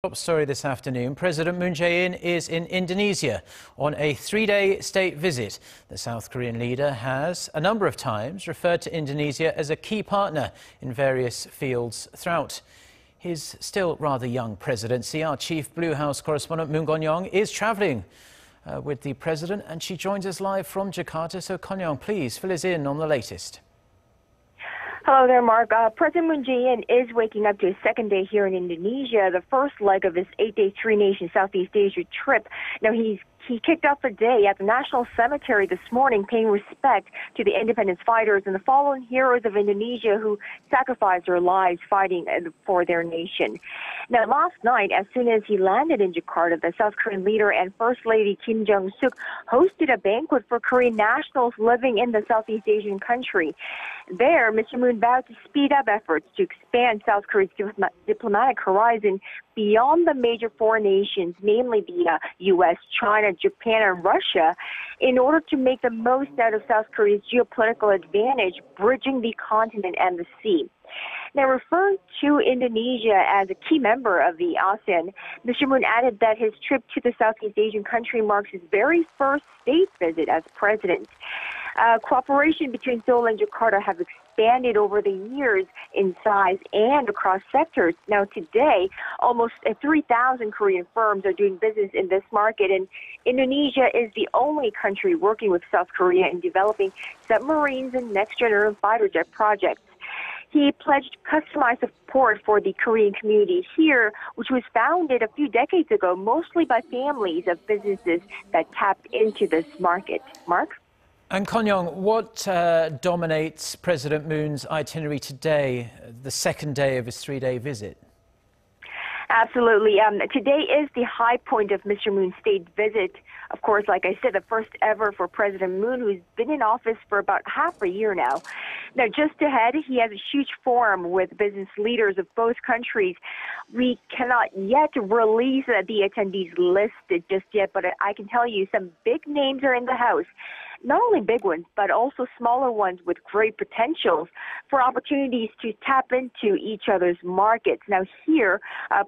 Top story this afternoon. President Moon Jae-in is in Indonesia on a three-day state visit. The South Korean leader has a number of times referred to Indonesia as a key partner in various fields throughout his still rather young presidency. Our chief Blue House correspondent Moon Connyoung is travelling with the president, and she joins us live from Jakarta. So Connyoung, please fill us in on the latest. Hello there, Mark. President Moon Jae-in is waking up to his second day here in Indonesia, the first leg of his 8-day three-nation Southeast Asia trip. Now, he kicked off the day at the National Cemetery this morning, paying respect to the independence fighters and the fallen heroes of Indonesia who sacrificed their lives fighting for their nation. Now, last night, as soon as he landed in Jakarta, the South Korean leader and First Lady Kim Jung-sook hosted a banquet for Korean nationals living in the Southeast Asian country. There, Mr. Moon vowed to speed up efforts to expand South Korea's diplomatic horizon beyond the major foreign nations, namely the U.S., China, Japan, and Russia, in order to make the most out of South Korea's geopolitical advantage, bridging the continent and the sea. Now, referring to Indonesia as a key member of the ASEAN, Mr. Moon added that his trip to the Southeast Asian country marks his very first state visit as president. Cooperation between Seoul and Jakarta have expanded over the years in size and across sectors. Now, today, almost 3,000 Korean firms are doing business in this market, and Indonesia is the only country working with South Korea in developing submarines and next-generation fighter jet projects. He pledged customized support for the Korean community here, which was founded a few decades ago, mostly by families of businesses that tapped into this market. Mark? And Connyoung, what dominates President Moon's itinerary today, the second day of his three-day visit? Absolutely. Today is the high point of Mr. Moon's state visit. Of course, like I said, the first ever for President Moon, who's been in office for about half a year now. Now, just ahead, he has a huge forum with business leaders of both countries. We cannot yet release the attendees list just yet, but I can tell you some big names are in the house. Not only big ones, but also smaller ones with great potentials for opportunities to tap into each other's markets. Now here,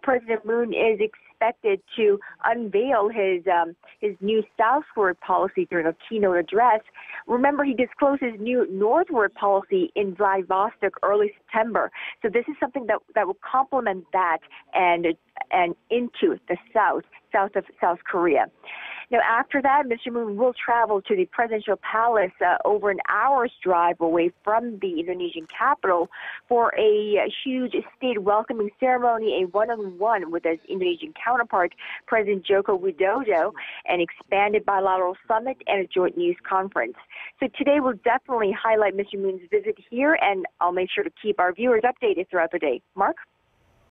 President Moon is expected to unveil his new southward policy during a keynote address. Remember, he disclosed his new northward policy in Vladivostok early September. So this is something that will complement that and into the south of South Korea. Now, after that, Mr. Moon will travel to the presidential palace over an hour's drive away from the Indonesian capital for a huge state welcoming ceremony, a one-on-one with his Indonesian counterpart, President Joko Widodo, an expanded bilateral summit, and a joint news conference. So today will definitely highlight Mr. Moon's visit here, and I'll make sure to keep our viewers updated throughout the day. Mark?